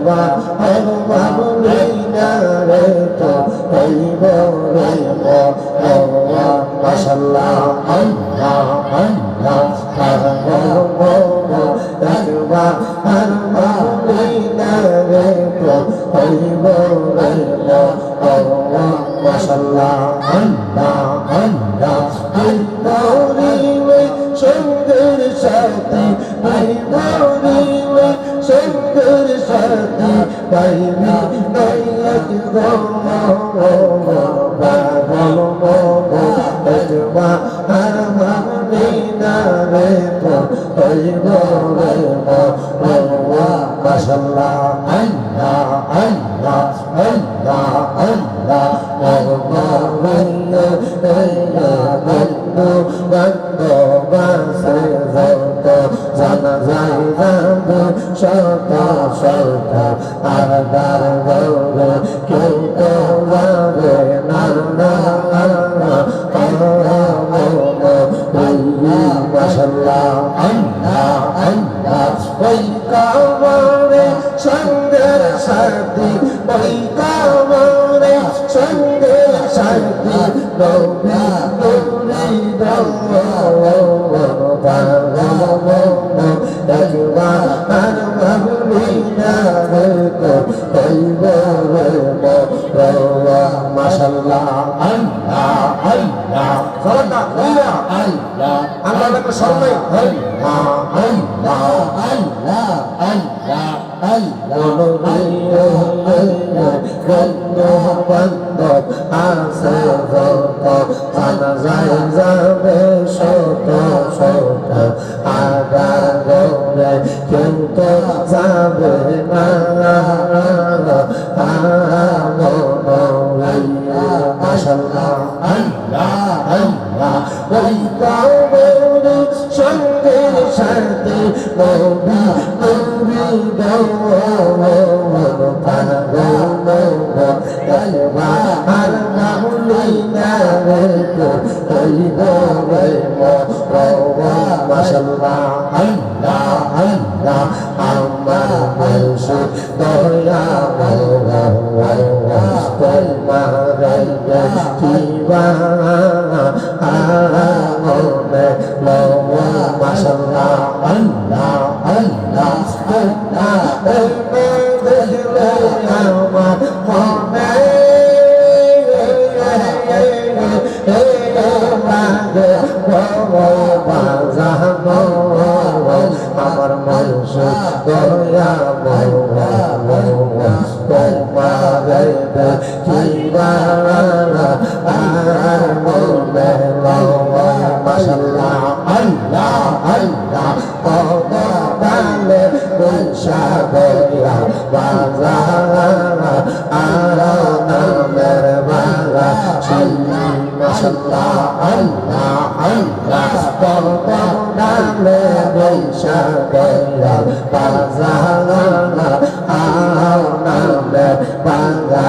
দেওয়া মদিনা রে তো হইব রে মোরা মাশাআল্লাহ আল্লাহ আল্লাহ দেওয়া মদিনা রে তো হইব রে মোরা মাশাআল্লাহ আল্লাহ আল্লাহ সুন্দর সাথী ভাই মরিবে সুন্দর সাথী ভাই নায়ক পাগল মজবা মদিনা রে তো হইব রে মাশাআল্লাহ আল্লাহ আল্লাহ আল্লাহ আল্লাহ জানা যায় শত শত আর দার গৌরে কেউ তো যাবে না মাশাআল্লাহ আল্লাহ আল্লাহ ওই কামরে সঙ্গের সাথী ওই কামরে সঙ্গের সাথী নবী নবী দেখবা আর মদিনা রে তো হইব রে মাশাআল্লাহ আল্লাহ আল্লাহ সালাত আল্লাহ আল্লাহ আল্লাহ কে সবাই আল্লাহ আল্লাহ আল্লাহ আল্লাহ বান্ধব আছে যত জানা যায় যাবে শত শত আগার গৌরে কেউ তো যাবে না মাশাআল্লাহ আল্লাহ আল্লাহ ওই কামরে সঙ্গের সাথে নবী নবী আর মদিনা রে তো হইব রে মাশাআল্লাহ আল্লাহ আল্লাহ আমার মুর্শিদ দয়া মাশাআল্লাহ আল্লাহ আল্লাহ আমার মনে আমার মুর্শিদ দয়া মাশাআল্লাহ আল্লাহ আল্লাহ পদালে বৈশাখয়া বাজার আর নামের বালা মাশাআল্লাহ আল্লাহ আল্লাহ পদালে বৈশাখয়া বাজার আর নামের বালা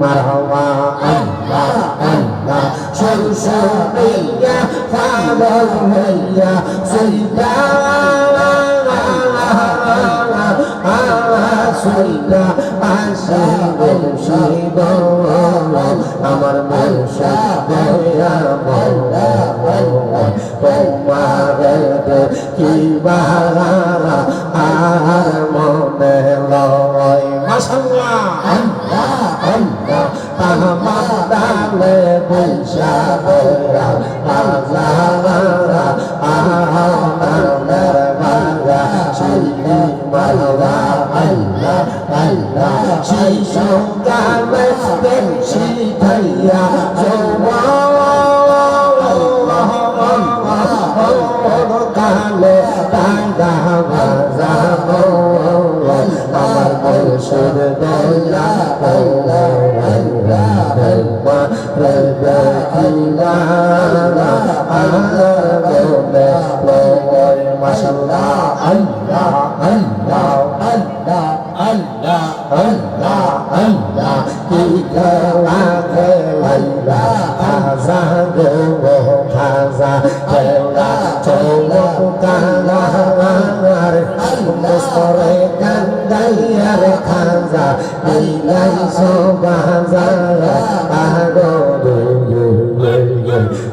মারহাবা আল্লাহ আল্লাহ সুরসুরিয়া পাগল হইয়া সইদা সইদা আসে মুর্শিদ আমার মুর্শিদ দয়া মওলা তোমার কি বালা আর মনে লয় মাশাআল্লাহ আল্লাহ আল্লাহ আমার ডালে বৈশাখয়া বাজারা আমার বাগা শিলি মালবা আল্লাহ আল্লাহ সেই সকালে বেশি থাইয়া কালে টাঙ্গা বাজানো আমার মুর্শিদ দয়া মাশাআল্লাহ আল্লাহ আল্লাহ আল্লাহ আল্লাহ আল্লাহ আল্লাহ কি খেলা খেলাইলা খাজা গো খাজা খেলা চলো কালার করে কান্দাইয়ার খাজা দিলাই সোবাজা আগো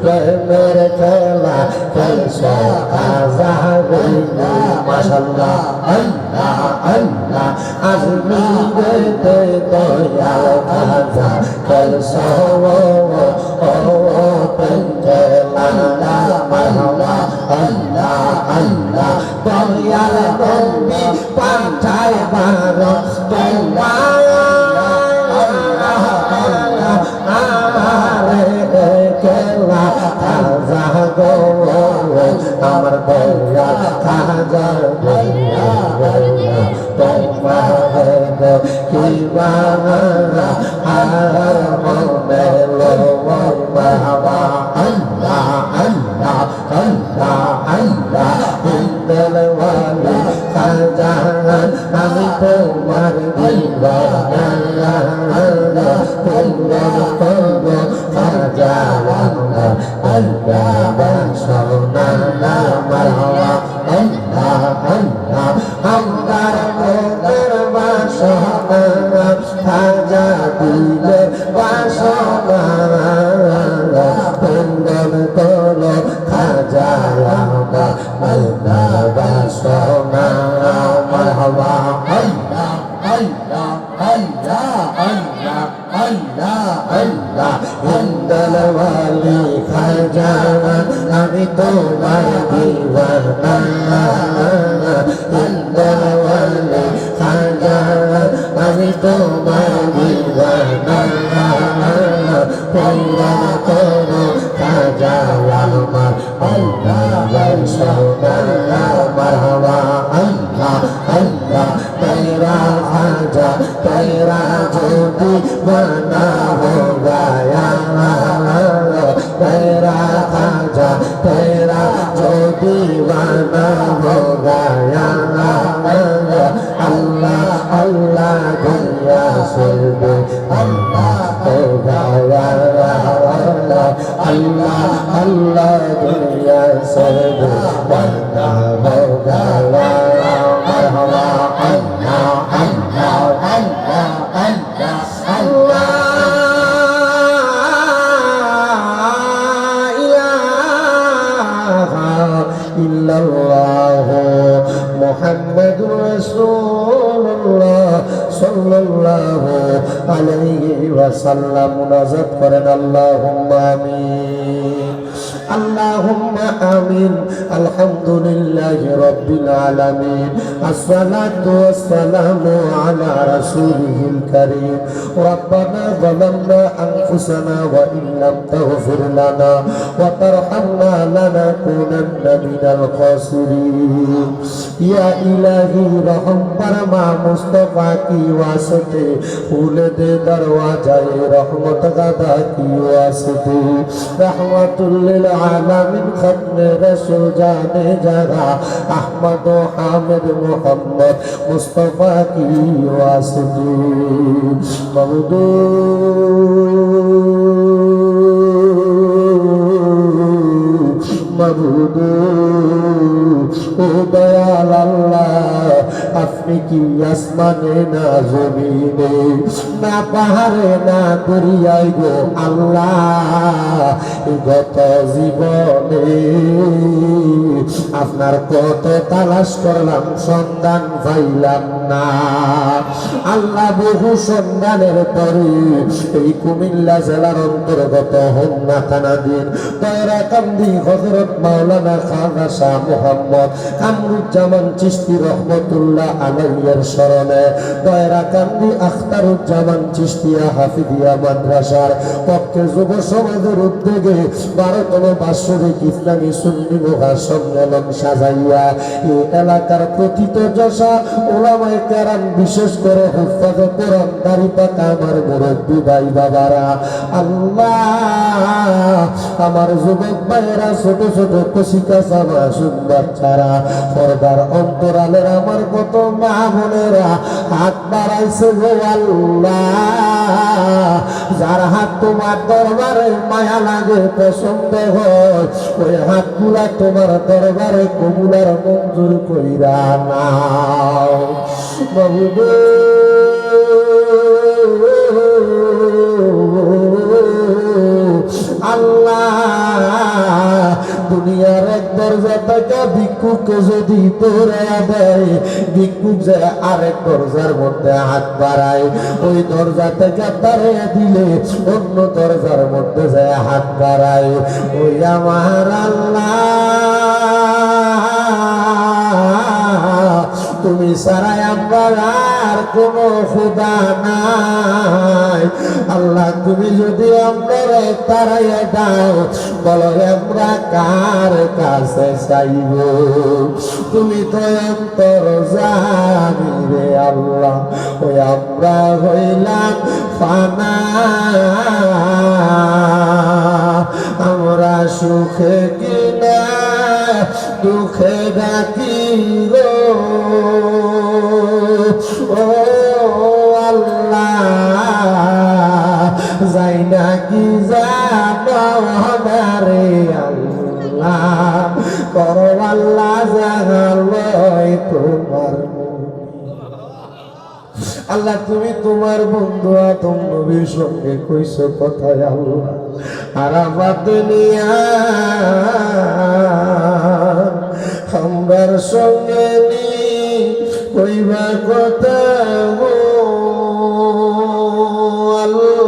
প্রেমের খেলা খেলছো খাজা মাশাআল্লাহ আল্লাহ আল্লাহ আজমি রে দয়াল খাজা খেলছো প্রেম খেলা মারহাবা আল্লাহ আল্লাহ দয়াল নবী পাঠায় বারো তোমার খেলা খাজা গো আমার দয়া খাজা তোমার কিবা আর মনে লো বাবা আল্লাহ আল্লাহ আল্লাহ আল্লাহ হিন্দল ওয়ালি খাজা আমি তোমার দিওয়ানা হিন্দল করবো খাজা আল্লাহ সোনা মারহাবা আল্লাহ আল্লাহ আমার মনের বাসনা খাজা দিলে বাসনা বন্দন করো খাজা আল্লাহ বাসনা মারহাবা আল্লাহ আল্লাহ আল্লাহ আল্লাহ আল্লাহ আল্লাহ হিন্দল ওয়ালি খাজা আমি তোমার দিওয়ানা হিন্দল ওয়ালি খাজা আমি তোমার দিওয়ানা পূরণ করো খাজা আমার আল্লাহ সোনা মারহাবা আল্লাহ আল্লাহ তেরা খাজা तेरा जो दीवाना हो गया तेरा खाजा तेरा जो दीवाना हो गया अल्लाह अल्लाह दुनिया से अल्लाह हो गया अल्लाह अल्लाह दुनिया से बंदा हो गया मरहबा अल्लाह अल्लाह अल्लाह अल्लाह अल्लाह इलाहा इल्लल्लाह मुहम्मदुर रसूलुल्लाह सल्लल्लाहु अलैहि वसल्लम मुनाजात करें अल्लाहुम्मा आमीन अल्लाहुम्मा आमीन अल्हम्दुलिल्लाहि रब्बिल आलामीन अस्सलातु वस्सलामु अला रसूलिहिल करीम रब्बना ज़लमना अनफुसना व इन लम तग़फिर लना व तरहमना लनकूनन्ना मिनल खासिरीन या इलाही रहम फरमा मुस्तफा की वास्ते फूल दे दरवाजाए रहमत गदा की वास्ते रहमतुल लिल आलमीन खत्म रसूल जाने जगह अहमद हामिद मोहम्मद मुस्तफा की वास्ते मबदू मबदू ओ दयाल अल्लाह আপনি কি আসমানে না জমিনে না পাহাড়ে না দরিয়ায় গো আল্লাহ গত জীবনে আপনার কত তালাশ করলাম সন্ধান পাইলাম না আল্লাহ বহু সন্ধানের পরে এই কুমিল্লা জেলার অন্তর্গত হোমনা থানাধীন দয়রাকান্দি হযরত মাওলানা খাজা শাহ মুহাম্মদ কামরুজ্জামান চিশতি রহমতুল্লাহ আলাইহির স্মরণে দয়রাকান্দি আখতারুজ্জামান চিশতিয়া হাফিজিয়া মাদ্রাসার পক্ষে যুব সমাজের উদ্যোগে 12তম বার্ষিক ইসলামী সুন্নি মহা সম্মেলন সাজাইয়া এই এলাকার প্রথিতযশা উলামায়ে কেরাম বিশেষ করে হুফাজে কোরআন দাড়ি পাকা আমার মুরব্বি ভাই বাবারা আল্লাহ আমার যুবক ভাইয়েরা ছোট ছোট কচিকা চামা বাচ্চারা পর্দা পর্দার অন্তরালের আমার কত মা বোনেরা হাত বাড়াইছে গো আল্লাহ। যার হাত তোমার দরবারে মায়া লাগে, পছন্দ হয়, ওই হাতগুলা তোমার দরবারে কবুলার মঞ্জুর কইরা নাও বাবু। আল্লাহ দুনিয়ার এক দরজা থেকে ভিক্ষুককে যদি তোরা দেয়, ভিক্ষুক যে আরেক দরজার মধ্যে হাত বাড়ায়, ওই দরজা থেকে তারা দিলে অন্য দরজার মধ্যে যায় হাত বাড়ায়। ওই আমার আল্লাহ তুমি ছাড়াই আমার আর কোনো খোদা নাই। আল্লাহ তুমি যদি আমরা তারাইয়া দাও, বলো আমরা কার কাছে চাইব? তুমি তো অন্তর জানি রে আল্লাহ। ওই আমরা হইলাম ফানা, আমরা সুখে কিনা দুঃখে ডাকি গো ও আল্লাহ। যাই নাকি জানারে আল্লাহ, করো আল্লাহ জাগালয় তোমার। আল্লাহ তুমি তোমার বন্ধু আদম নবীর সঙ্গে কইছো কথায় আল্লাহ, আর আমার দুনিয়া আমার সঙ্গে নি কইবা কথা গো আল্লাহ।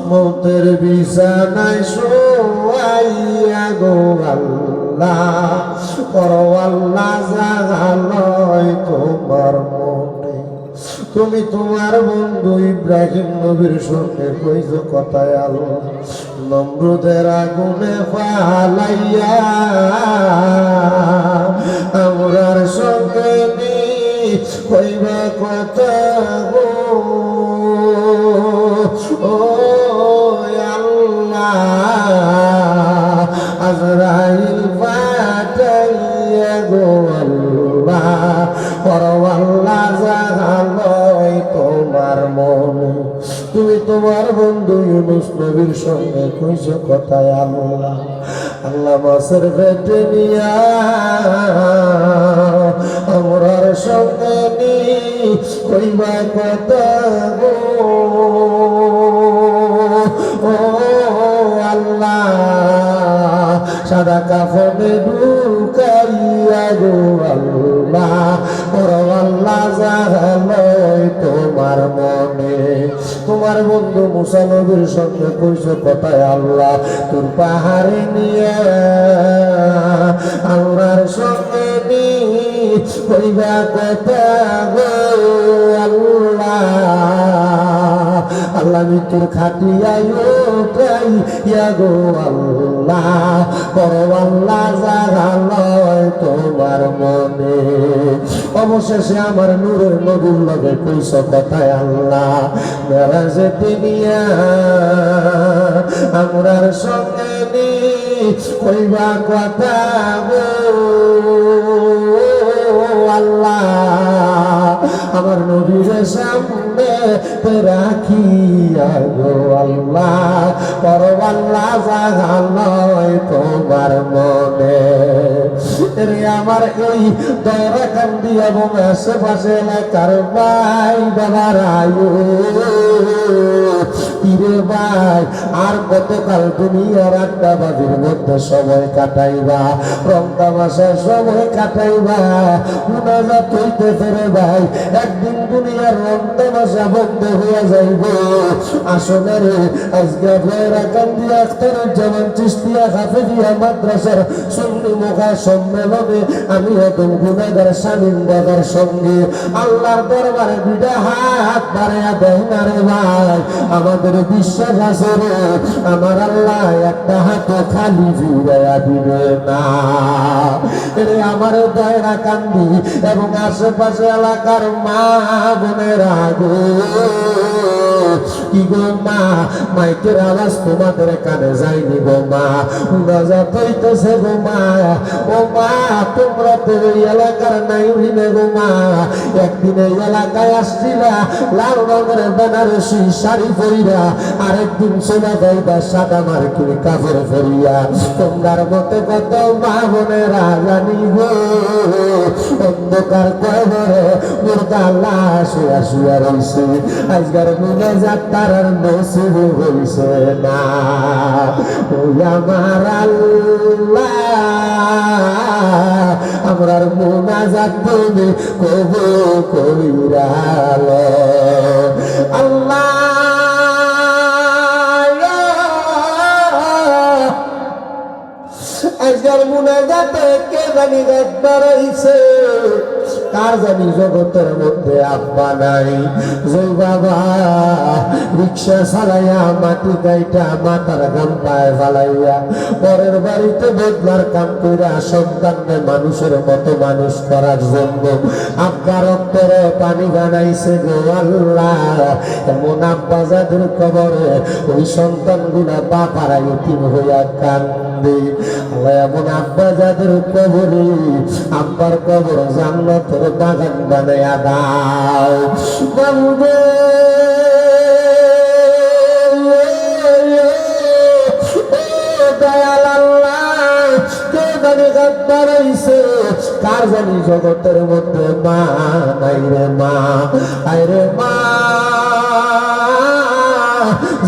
মৌতের বিছানায় শোয়াইয়া গো আল্লাহ, করো আল্লাহ জাগালয় তোমার মনে। তুমি তোমার বন্ধু ইব্রাহিম নবীর সঙ্গে কইছো কথায় আল্লাহ, নমরুদের আগুনে ফালাইয়া আমরার সঙ্গে নি কইবা কথা গো ও আল্লাহ। আজরাইল পাঠাইয়া গো আল্লাহ, করো আল্লাহ জাগালয় তোমার মনে। তুমি তোমার বন্ধু ইউনূস নবীর সঙ্গে কইছো কথায় আল্লাহ, আল্লাহ মাছের পেটে নিয়া আমরার সঙ্গে নি কইবা কথা গো ও আল্লাহ। সাদা কাফনে ঢুকাইয়া গো আল্লাহ, করো আল্লাহ জাগালয় তোমার মনে। তোমার বন্ধু মুসা নবীর সঙ্গে কইছো কথায় আল্লাহ, তোর পাহাড়ে নিয়ে আল্লাহর সঙ্গে নি কইবা কথা গো আল্লাহ। আল্লাহ মৃত্যুর খাটিয়াই ওঠাই ইয়া গো আল্লাহ, করো আল্লাহ জাগালয় তোমার মনে। অবশেষে আমার নূরের নবীর লগে কইছো কথায় আল্লাহ, মেরাজে দুনিয়া আমরার সঙ্গে নি কইবা কথা গো আল্লাহ। আমার নবীর সামনে রাখিয়া গো আল্লাহ, করো আল্লাহ জাগালয় তোমার মনে। রে আমার এই দরা কান্দি এবং আশেপাশে এলাকার ভাই বাবার আয়ু কিরে ভাই, আর কতকাল দুনিয়ার আড্ডাবাজির মধ্যে সময় কাটাইবা, রং তামাশার সময় কাটাইবা, মুনাজাত হইতেছে রে ভাই। একদিন দুনিয়ার রং তামাশা বন্ধ হইয়া যাইব। আসলে রে আজকে ভয়রা কান্দি আখতারুজ্জামান চিশতিয়া হাফেজিয়া মাদ্রাসার সুন্নি মুখা সম্মেলনে আমি একদম গুনাহগার শামীম দাদার সঙ্গে আল্লাহর দরবারে দুইটা হাত বাড়াইয়া দেয় না রে ভাই। আমাদের বিশ্বাস আছে রে আমার আল্লাহ একটা হাত খালি ফিরাইয়া দিবে না। এরে আমার দয়রা কান্দি এবং আশেপাশে এলাকার মা বোনেরা গো, কি গো মা, মাইকের আওয়াজ তোমাদের কানে যায়নি গো মা, উনাজাত হইতেছে গো মা। ও মা, তোমরা তো ওই এলাকার নাই হইলে গো মা, একদিন এই এলাকায় আসছিলা লাল রঙের বেনারসি শাড়ি পরিয়া, আরেকদিন সোনা যাইবা সাদা মার্কিন কাপড় পরিয়া। তোমার মতে কত মা বোনেরা জানি গো অন্ধকার কবরে মুর্দা লাশ শুয়া রইছে, আজকার মনে যাত্রার নসিব হইছে না। ওই আমার আল্লাহ, আমরার মুনাজাত তুমি কবুল কইরাল আল্লাহ। আজকাল মুনাজাতে কে জানি গাছ বাড়াইছে, কার জানি জগতের মধ্যে আব্বা নাই, যে বাবা রিক্সা চালাইয়া মাটি গাইটা মাথার গাম পায়ে ফালাইয়া পরের বাড়িতে বদলার কাম কইরা সন্তানকে মানুষের মতো মানুষ করার জন্য আব্বার অন্তরে পানি বানাইছে গো আল্লাহ। এমন আব্বা যাদের কবরে ওই সন্তানগুলা বাপারা ইতিম হইয়া কান্দে, এমন আব্বা যাদের কবরে আব্বার কবর জান্নাতের বাগান বানায়া দাও বাবুরে। দয়াল আল্লাহ, কে জানি গাছ বাড়াইছে, কার জানি জগতের মধ্যে মা নাই রে মা, আইরে মা,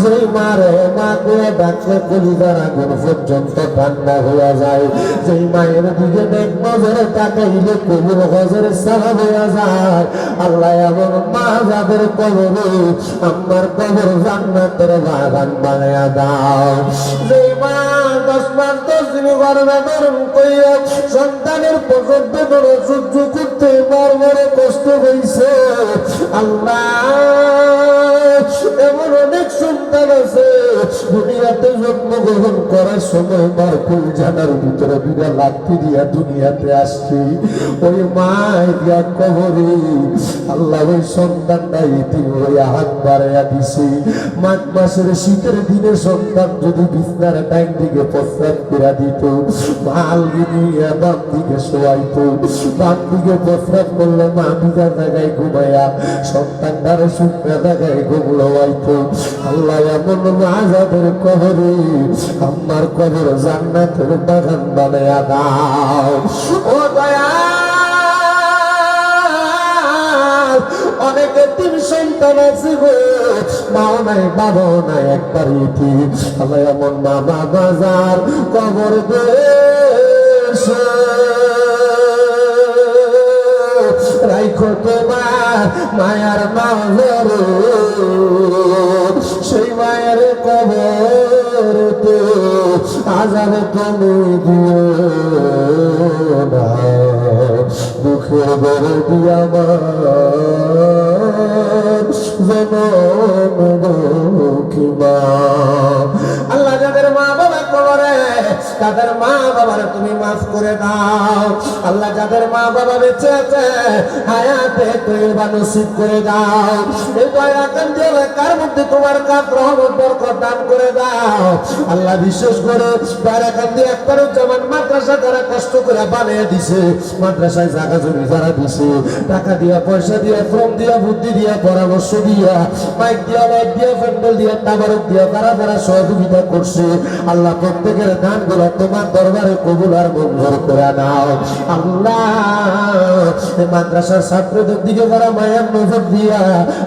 যেই মারে মাকে ডাকলে কলিজার আগুন পর্যন্ত ঠান্ডা হইয়া যায়, যেই মায়ের দিকে এক নজরে তাকাইলে কবুল হজের সালাম হইয়া যায়। আল্লাহ এমন মা যাদের কবরে আমার কবর জান্নাতের বাগান বানায়া দাও। যেই মা 10 মাস 10 দিন গর্ভে ধারণ কইরা সন্তানের প্রসব বেদনা সহ্য করতে মার বড় কষ্ট হইছে আল্লাহ, এমন অনেক সন্তান আছে দুনিয়াতে জন্মগ্রহণ করার সময় মার ফুল জানার ভিতরে বিনা লাথি দিয়া দুনিয়াতে আসছি, ওই মায় দিয়া কবরে আল্লাহ ওই সন্তানটা ইতিম হইয়া হাত বাড়াইয়া দিছে। মাঘ মাসের শীতের দিনে সন্তান যদি বিছনার টাইম দিকে প্রস্রাব করে দিত, মাল গিনিয়া বাম দিকে শোয়াইতো, বাম দিকে প্রস্রাব করলে মা ভিজা জায়গায় ঘুমাইয়া সন্তানটারে শুকনা জায়গায় ঘুমলাইতো। আল্লাহ এমন মা যাদের কবরে আমার কবর জান্নাতের বাগান বানায়া দাও ও দয়া। অনেকে 3 সন্তান আছে গো, মাও নাই বাবাও নাই, একবার ইতি। আল্লাহ এমন মা বাবা যার কবর দেশে রাইখো তোমার মায়ার নজরে, সেই মায়ের কবরেতে আজাব তুমি দিও না, দুঃখের দরদি আমার জনম দুঃখী মা। আল্লাহ যাদের মা বাবা কবরে তাদের মা বাবার তুমি মাফ করে দাও। আল্লাহ যাদের মা বাবা বেঁচে আছে হায়াতে তৈবা নসিব করে দাও। এই দয়াকান্তি এলাকার মধ্যে তোমার কাজ রহমত বরকত দান করে দাও। আল্লাহ বিশেষ করে দয়াকান্তি একতারুজ্জামান মাদ্রাসা যারা কষ্ট করে বানিয়ে দিছে, মাদ্রাসায় জায়গা জমি যারা দিছে, টাকা দিয়া পয়সা দিয়া শ্রম দিয়া বুদ্ধি দিয়া পরামর্শ দিয়া মাইক দিয়া লাইট দিয়া প্যান্ডেল দিয়া তাবারক দিয়া তারা যারা সহযোগিতা করছে, আল্লাহ প্রত্যেকের দান গুলা তোমার দরবারে কবুল আর মঞ্জুর করে নাও। আল্লাহ মাদ্রাসার ছাত্রদের দিকে যারা মায়ের নজর দিয়া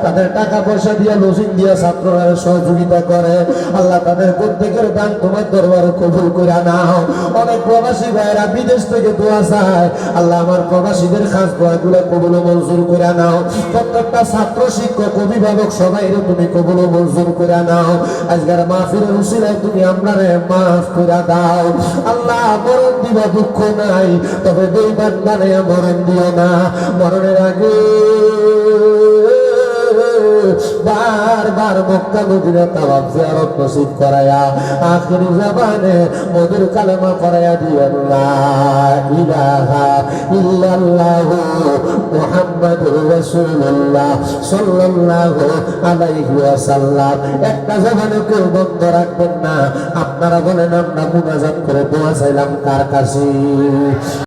তাদের টাকা পয়সা দিয়া লজিং দিয়া ছাত্ররা সহযোগিতা করে, আল্লাহ তাদের প্রত্যেকের দান তোমার দরবারে কবুল করে নাও। অনেক প্রবাসী ভাইরা বিদেশ থেকে দোয়া চায়, আল্লাহ আমার প্রবাসীদের খাস দোয়াগুলো কবুল মঞ্জুর করে নাও। প্রত্যেকটা ছাত্র শিক্ষক অভিভাবক সবাই তুমি কবুল মঞ্জুর করে নাও। আজকের মাহফিলের উসিলায় তুমি আমরারে মাফ করে দাও। আল্লাহ মরণ দিবা দুঃখ নাই, তবে বেঈমান বানায়া মরণ দিও না। মরণের আগে বারবার মক্কা মদিনা তাওয়াফ জিয়ারত নসিব করায়া আখিরি জামানে ওদের কালেমা পড়ায়া দিয়েন লা ইলাহা ইল্লাল্লাহু মুহাম্মাদুর রাসূলুল্লাহ সাল্লাল্লাহু আলাইহি ওয়াসাল্লাম। একটা জামানে কেউ বন্ধ রাখবেন না। আপনারা বলেন আমরা মুনাজাত করে দোয়া চাইলাম কার কাছে?